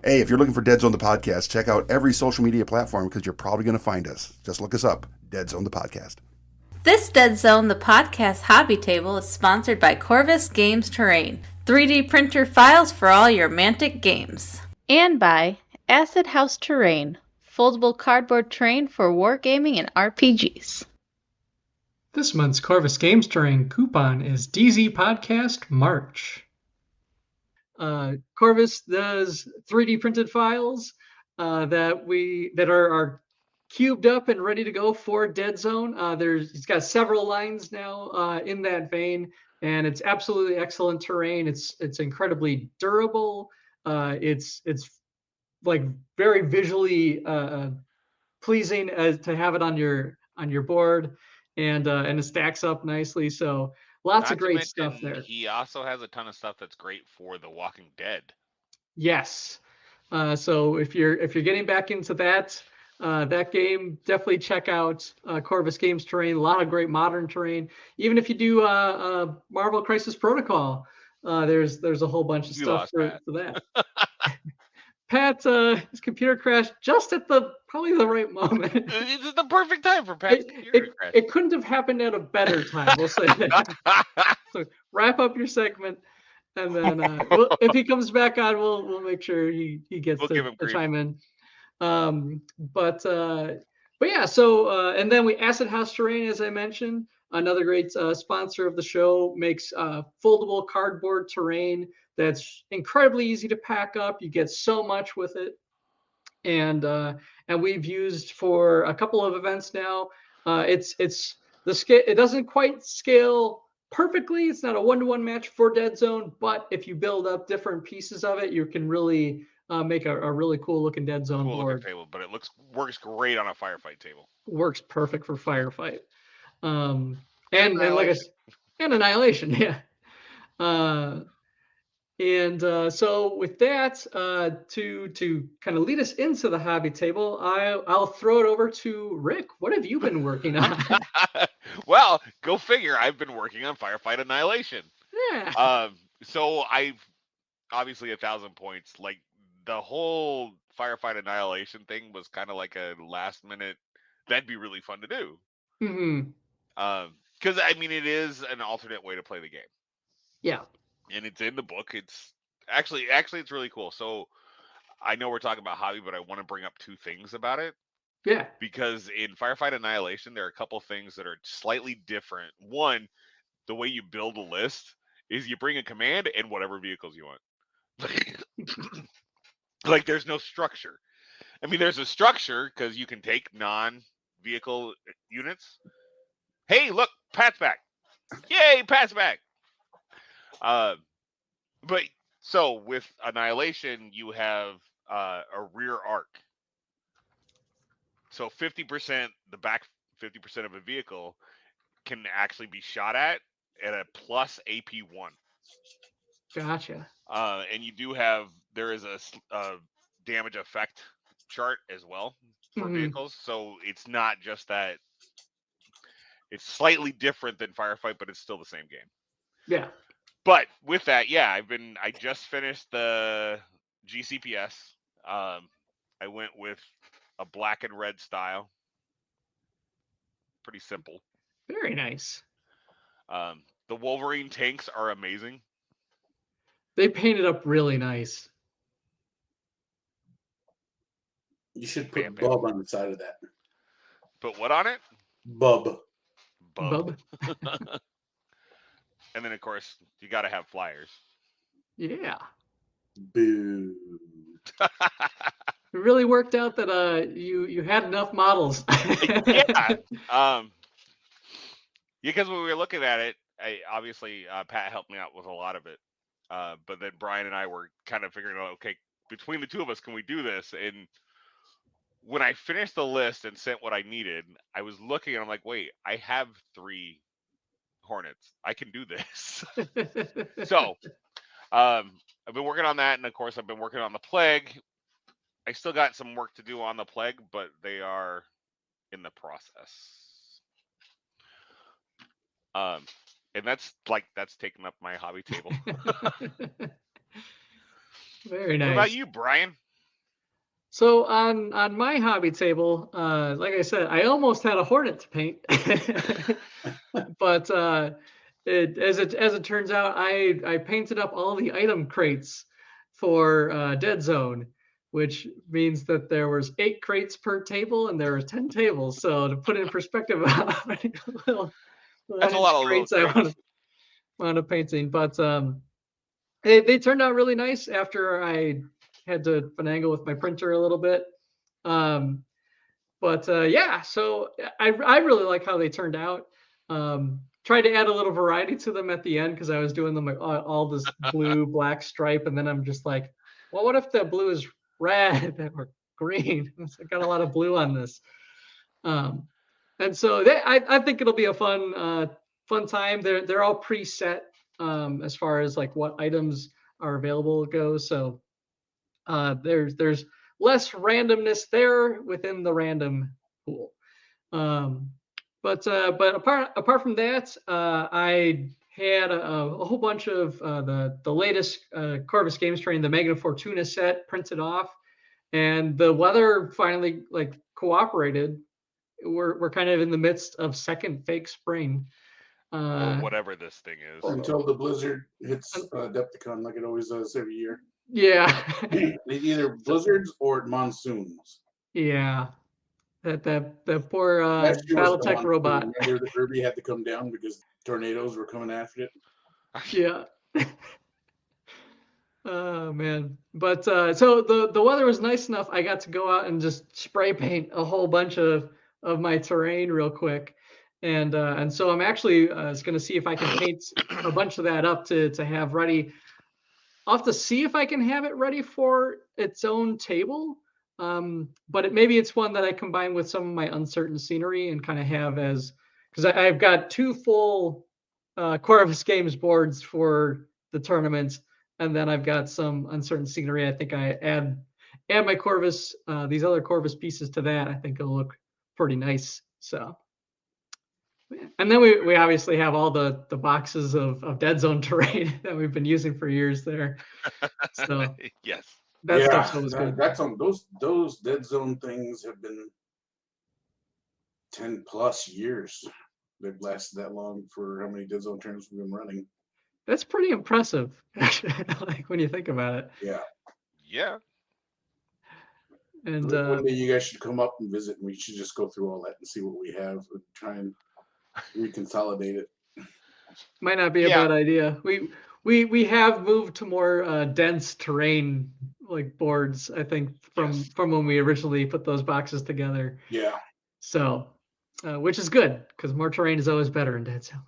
Hey, if you're looking for Deadzone the Podcast, check out every social media platform because you're probably going to find us. Just look us up, Deadzone the Podcast. This Deadzone the Podcast hobby table is sponsored by Corvus Games Terrain, 3D printer files for all your Mantic games. And by Acid House Terrain, foldable cardboard terrain for wargaming and RPGs. This month's Corvus Games Terrain coupon is DZ Podcast March. Corvus does 3D printed files that are cubed up and ready to go for Deadzone. He's got several lines now in that vein, and it's absolutely excellent terrain. It's incredibly durable. It's like very visually pleasing to have it on your board, and it stacks up nicely. So lots of great stuff there. He also has a ton of stuff that's great for The Walking Dead. Yes. So if you're getting back into that game, definitely check out Corvus Games Terrain. A lot of great modern terrain. Even if you do Marvel Crisis Protocol, there's a whole bunch of stuff for that. Pat, his computer crashed just at probably the right moment. It's the perfect time for Pat's computer to crash. It couldn't have happened at a better time. We'll say that. So wrap up your segment, and then if he comes back on, we'll make sure he gets to chime in. But yeah. So and then we Acid House Terrain, as I mentioned, another great sponsor of the show, makes foldable cardboard terrain that's incredibly easy to pack up. You get so much with it, and we've used for a couple of events now. It's the scale. It doesn't quite scale perfectly. It's not a 1-to-1 match for Deadzone, but if you build up different pieces of it, you can really make a really cool looking Deadzone board. Table, but it works great on a Firefight table. Works perfect for Firefight, and like and Annihilation, yeah. And so with that, to kind of lead us into the hobby table, I'll throw it over to Rick. What have you been working on? Well, go figure. I've been working on Firefight Annihilation. Yeah. So I've obviously 1,000 points. Like the whole Firefight Annihilation thing was kind of like a last minute. That'd be really fun to do. Mm-hmm. Because I mean, it is an alternate way to play the game. Yeah. And it's in the book. It's actually it's really cool. So I know we're talking about hobby, but I want to bring up two things about it. Yeah. Because in Firefight Annihilation, there are a couple things that are slightly different. One, the way you build a list is you bring a command and whatever vehicles you want. Like there's no structure. I mean, there's a structure because you can take non-vehicle units. Hey, look, Pat's back. Yay, Pat's back. But so with Annihilation, you have a rear arc. So 50%, the back 50% of a vehicle can actually be shot at a plus AP1. Gotcha. And you do there is a damage effect chart as well for vehicles. So it's not just that. It's slightly different than Firefight, but it's still the same game. Yeah. But with that, yeah, I just finished the GCPS. I went with a black and red style. Pretty simple. Very nice. The Wolverine tanks are amazing. They painted up really nice. You should put Bub on the side of that. Put what on it? Bub. And then, of course, you got to have flyers. Yeah. Boo. It really worked out that you had enough models. Yeah. Because when we were looking at it, obviously Pat helped me out with a lot of it. But then Brian and I were kind of figuring out, okay, between the two of us, can we do this? And when I finished the list and sent what I needed, I was looking and I'm like, wait, I have 3 Hornets. I can do this. So I've been working on that, and of course I've been working on the Plague. I still got some work to do on the Plague, but they are in the process. And that's taking up my hobby table. Very nice. What about you, Brian? So on my hobby table, like I said, I almost had a Hornet to paint, but as it turns out, I painted up all the item crates for Deadzone, which means that there was 8 crates per table, and there were 10 tables. So to put it in perspective, how many that's a lot of crates I wound up painting, but they turned out really nice after I had to finagle with my printer a little bit. But yeah, so I really like how they turned out. Tried to add a little variety to them at the end because I was doing them like all this blue, black stripe, and then I'm just like, well, what if the blue is red or green? I got a lot of blue on this, and so I think it'll be a fun time. They're all preset as far as like what items are available goes. So there's less randomness there within the random pool. But apart from that, I had a whole bunch of the latest Corvus Games Terrain, the Magna Fortuna set printed off, and the weather finally like cooperated. We're kind of in the midst of second fake spring. Or whatever this thing is. Until the blizzard hits Adepticon like it always does every year. Yeah. Either blizzards or monsoons. Yeah. That poor BattleTech robot. Remember the Kirby had to come down because tornadoes were coming after it? Yeah. Oh man. But so the weather was nice enough. I got to go out and just spray paint a whole bunch of my terrain real quick. And so I'm actually going to see if I can paint a bunch of that up to have ready. I'll have to see if I can have it ready for its own table. But maybe it's one that I combine with some of my uncertain scenery and kind of have as, because I've got 2 full Corvus Games boards for the tournament, and then I've got some uncertain scenery. I think I add my Corvus, these other Corvus pieces to that. I think it'll look pretty nice. So, and then we obviously have all the boxes of Deadzone terrain that we've been using for years there. So yes. That stuff's always good. That's on those Deadzone things have been 10 plus years. They've lasted that long for how many Deadzone tournaments we've been running. That's pretty impressive, like when you think about it. Yeah. Yeah. And one day you guys should come up and visit, and we should just go through all that and see what we have and try and reconsolidate it. Might not be a bad idea. We have moved to more dense terrain like boards, I think, from when we originally put those boxes together. Yeah. So, which is good because more terrain is always better in Deadzone.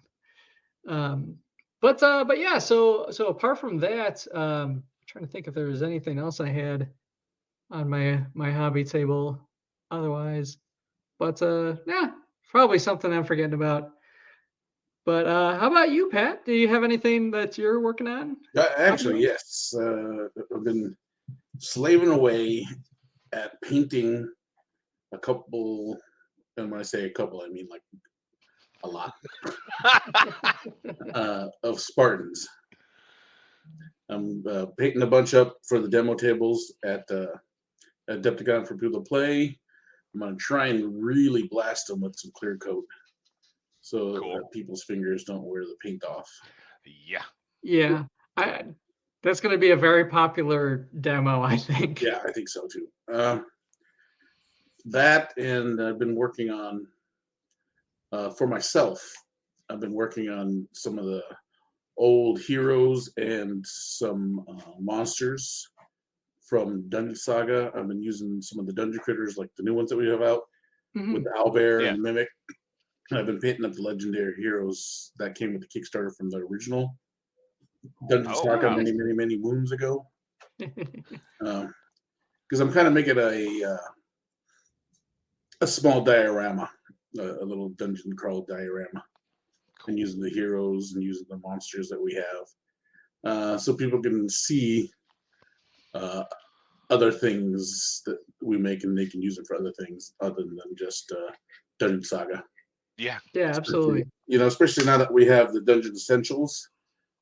But yeah. So apart from that, I'm trying to think if there was anything else I had on my hobby table. Otherwise, but yeah, probably something I'm forgetting about. But how about you, Pat? Do you have anything that you're working on? Actually, yes. I've been slaving away at painting a couple, and when I say a couple, I mean like a lot of Spartans. I'm painting a bunch up for the demo tables at Adepticon for people to play. I'm going to try and really blast them with some clear coat, so that people's fingers don't wear the paint off. Yeah. Yeah. That's going to be a very popular demo, I think. Yeah, I think so too. That, and I've been working on, for myself, I've been working on some of the old heroes and some monsters from Dungeon Saga. I've been using some of the dungeon critters, like the new ones that we have out, with the Owlbear and Mimic. I've been painting up the legendary heroes that came with the Kickstarter from the original Dungeon Saga many moons ago. Because I'm kind of making a small diorama, a little dungeon crawl diorama, and using the heroes and using the monsters that we have, so people can see other things that we make, and they can use it for other things other than just Dungeon Saga. Yeah, absolutely. You know, especially now that we have the Dungeon Essentials.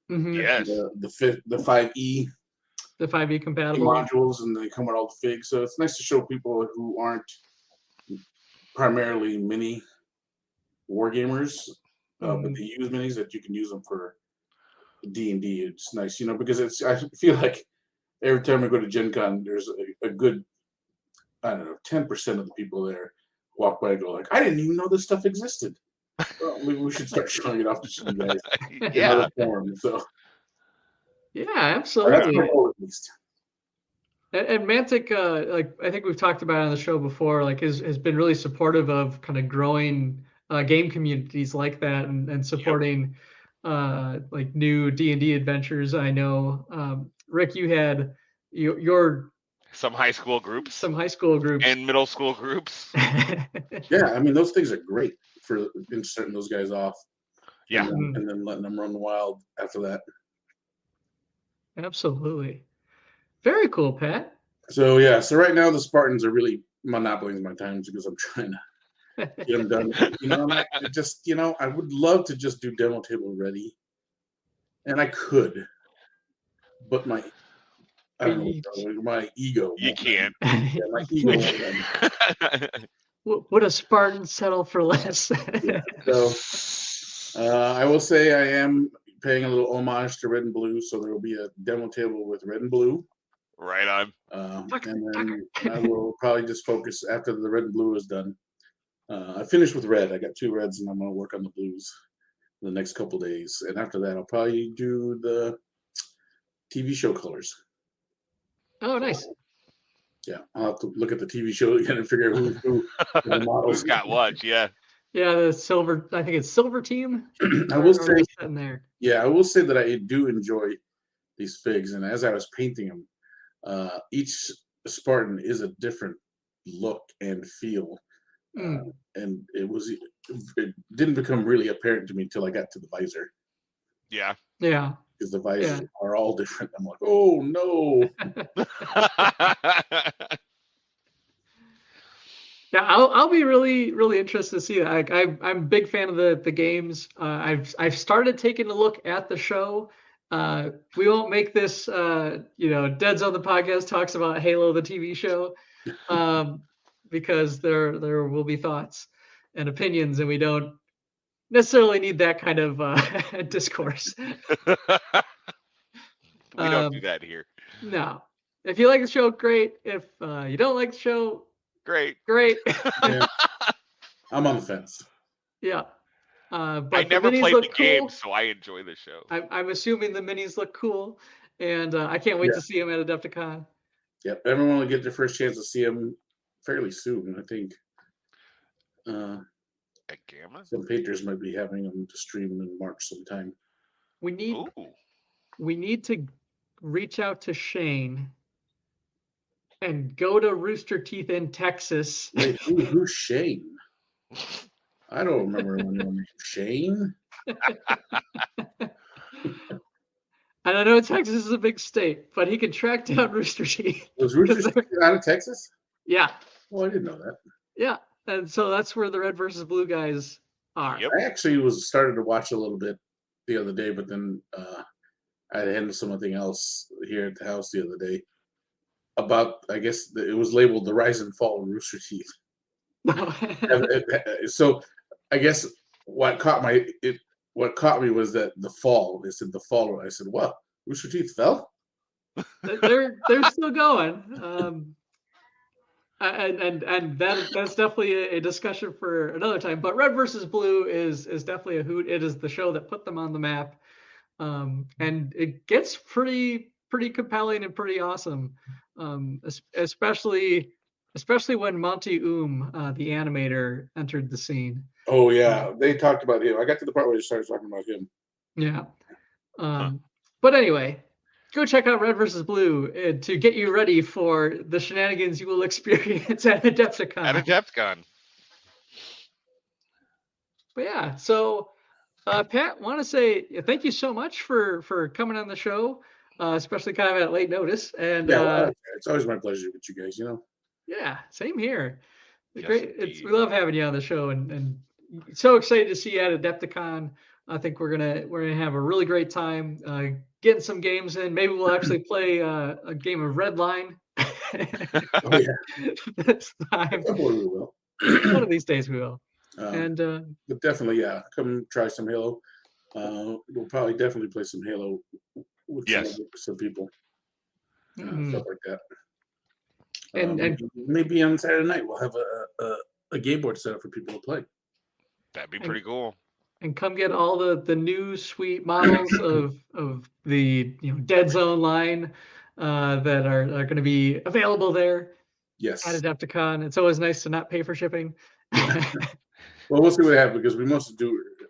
Yes. The 5e. The 5e compatible modules, and they come with all the figs. So it's nice to show people who aren't primarily mini wargamers, but they use minis, that you can use them for D&D. It's nice, you know, because I feel like every time I go to Gen Con, there's a good, I don't know, 10% of the people there walk by and go like, I didn't even know this stuff existed. Well, maybe we should start showing it off to some guys. In other forms, so. Yeah, absolutely. And Mantic, like I think we've talked about it on the show before, like has been really supportive of kind of growing game communities like that and supporting like new D&D adventures. I know, Rick, you had your some high school groups and middle school groups. Yeah, I mean those things are great for starting those guys off. Yeah, and then letting them run wild after that. Absolutely. Very cool, Pat. So yeah, so right now the Spartans are really monopolizing my time because I'm trying to get them done. I would love to just do demo table ready, and I could, but my ego. You can't. Yeah, my ego. Would a Spartan settle for less? Yeah, so I will say I am paying a little homage to Red and Blue, so there will be a demo table with Red and Blue. Right on. And then I will probably just focus after the Red and Blue is done. I finished with Red. I got 2 Reds, and I'm going to work on the Blues the next couple days. And after that, I'll probably do the TV show colors. Oh, nice. Yeah, I'll have to look at the TV show again and figure out who the models who's got what. Yeah. Yeah, the silver. I think it's Silver Team. I will say in there. Yeah, I will say that I do enjoy these figs, and as I was painting them, each Spartan is a different look and feel, and it didn't become really apparent to me until I got to the visor. Yeah. Yeah. Because the visors are all different. I'm like, oh no. Yeah, I'll be really, really interested to see that. I'm a big fan of the games. I've started taking a look at the show. We won't make this, Deadzone the podcast talks about Halo the TV show, because there will be thoughts and opinions, and we don't necessarily need that kind of discourse. We don't do that here. No. If you like the show, great. If you don't like the show, great. Yeah. I'm on the fence. Yeah. But I never played the game, so I enjoy the show. I'm assuming the minis look cool, and I can't wait to see them at Adepticon. Yep, everyone will get their first chance to see them fairly soon, I think. At Gamma? Some patrons might be having them to stream in March sometime. We need to reach out to Shane and go to Rooster Teeth in Texas. Wait, who's Shane? I don't remember anyone named Shane. And I know Texas is a big state, but he can track down Rooster Teeth. Was Rooster Teeth out of Texas? Yeah. Well, I didn't know that. Yeah, and so that's where the Red versus Blue guys are. Yep. I actually started to watch a little bit the other day, but then I had to handle something else here at the house the other day. About, I guess it was labeled The Rise and Fall of Rooster Teeth. So I guess what caught me was that the fall. They said the fall. I said, "What? Rooster Teeth fell?" They're still going, and that's definitely a discussion for another time. But Red versus Blue is definitely a hoot. It is the show that put them on the map, and it gets pretty compelling and pretty awesome, especially when Monty the animator, entered the scene. Oh yeah, they talked about him. I got to the part where they started talking about him. Yeah. But anyway, go check out Red versus Blue to get you ready for the shenanigans you will experience at Adepticon. But yeah, so Pat, want to say thank you so much for coming on the show, especially kind of at late notice. And it's always my pleasure with you guys. Yeah, same here. Yes, great. We love having you on the show, and so excited to see you at Adepticon. I think we're gonna have a really great time getting some games in. Maybe we'll actually play a game of Red Line. Oh yeah, this time. We will. One of these days we will. But definitely, yeah, come try some Halo. We'll probably definitely play some Halo with some people, stuff like that. And maybe on Saturday night we'll have a game board set up for people to play. That'd be pretty cool. And come get all the new sweet models of the Deadzone line. that are going to be available there. Yes. At Adepticon. It's always nice to not pay for shipping. Well, we'll see what happens because we mostly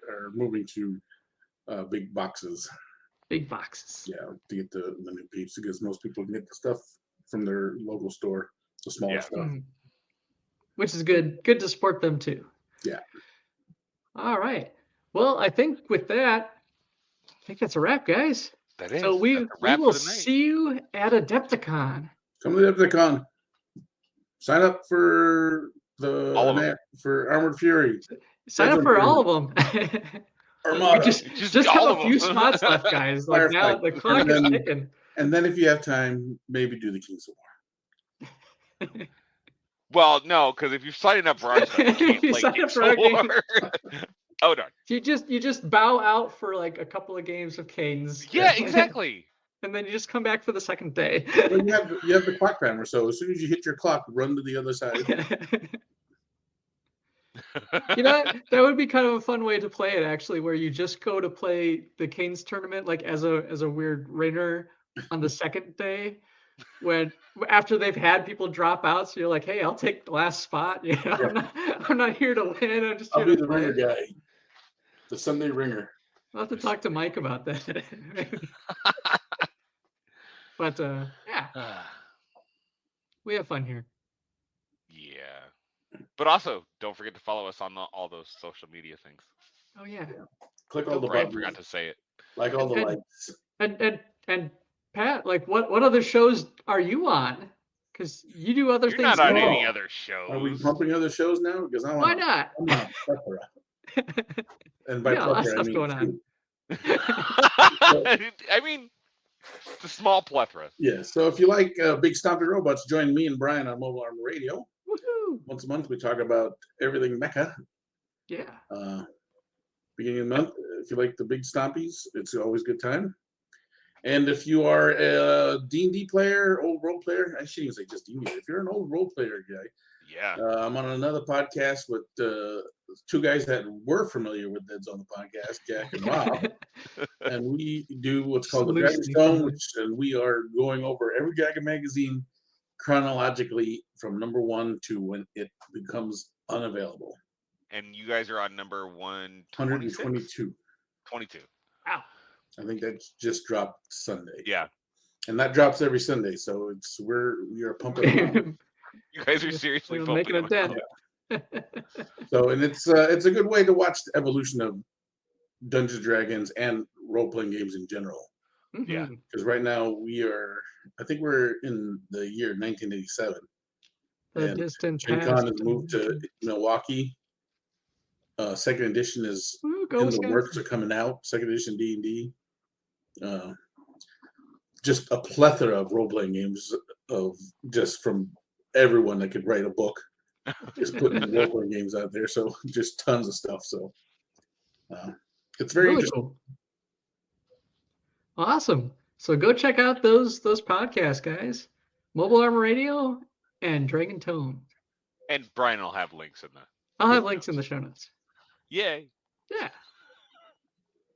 are moving to big boxes. Big boxes. Yeah, to get the new peeps because most people can get the stuff from their local store, the smaller stuff. Which is good. Good to support them too. Yeah. All right. Well, I think with that, I think that's a wrap, guys. That is. So we will see you at Adepticon. Come to Adepticon. Sign up for for Armored Fury. Sign up for all of them. Armada. Just have a few spots left, guys. Like now the clock is ticking. And then if you have time, maybe do the Kings of War. Well, no, because if you're signing up for our stuff, you can't play Kings of War. Oh no. You just bow out for like a couple of games of Canes. Yeah, exactly. And then you just come back for the second day. Well, you have the clock timer, so as soon as you hit your clock, run to the other side. You know, that would be kind of a fun way to play it, actually, where you just go to play the Canes tournament like as a weird ringer on the second day, when after they've had people drop out, so you're like, hey, I'll take the last spot. You know, yeah. I'm not here to win. I'll be the ringer guy, the Sunday ringer. I'll have to talk to Mike about that. But yeah, we have fun here. Yeah, but also don't forget to follow us on all those social media things. Oh yeah. Click all the buttons. I forgot to say it. Like all the likes. And Pat, like what other shows are you on? Because you do other things. You're not on any other shows. Are we pumping other shows now? Because why not? I'm not plethora. And by plethora, I mean going on. I mean, it's a small plethora. Yeah. So if you like big stompy robots, join me and Brian on Mobile Armor Radio. Woohoo! Once a month, we talk about everything mecha. Yeah. Beginning of the month, if you like the big stompies, it's always a good time. And if you are a D&D player, old role player, I shouldn't even say just D&D. If you're an old role player guy, yeah, I'm on another podcast with two guys that were familiar with Deadzone the podcast, Jack and Rob, and we do what's called the DreadBall, and we are going over every Dragon magazine chronologically from number 1 to when it becomes unavailable. And you guys are on number 122. 22. Wow. I think that just dropped Sunday. Yeah. And that drops every Sunday, so we are pumping. You guys are seriously making it dead. So, and it's a good way to watch the evolution of Dungeons and Dragons and role-playing games in general. Mm-hmm. Yeah. Because right now I think we're in the year 1987. The distant Gen Con has moved to Milwaukee. Second edition is in the works of coming out. Second edition D&D. Just a plethora of role-playing games of just from everyone that could write a book. Just putting role-playing games out there. So just tons of stuff. So it's very interesting. Cool. Awesome. So go check out those podcasts, guys. Mobile Armor Radio and Dragon Tome. And Brian will have links in I'll have links in the show notes. Yay. Yeah.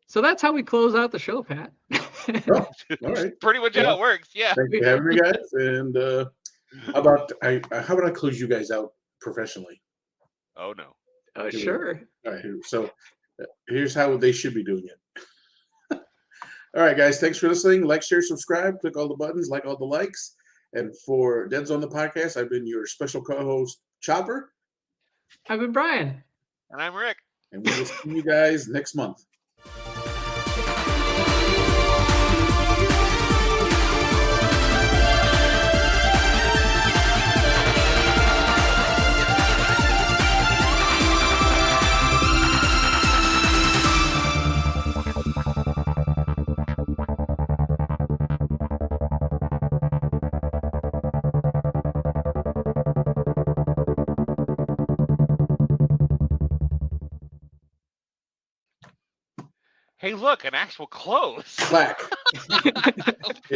So that's how we close out the show, Pat. Oh, all right. Pretty much how it works. Yeah. Thanks for having me, guys. And how about I close you guys out professionally? Oh no. Oh sure. All right. So here's how they should be doing it. All right, guys. Thanks for listening. Like, share, subscribe. Click all the buttons. Like all the likes. And for Deadzone the podcast, I've been your special co-host, Chopper. I've been Brian. And I'm Rick. And we will see you guys next month. Hey, look, an actual close. Clack.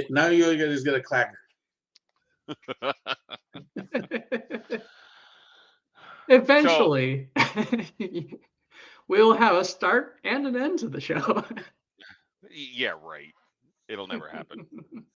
Now you just get a clacker. Eventually, we'll have a start and an end to the show. Yeah, right. It'll never happen.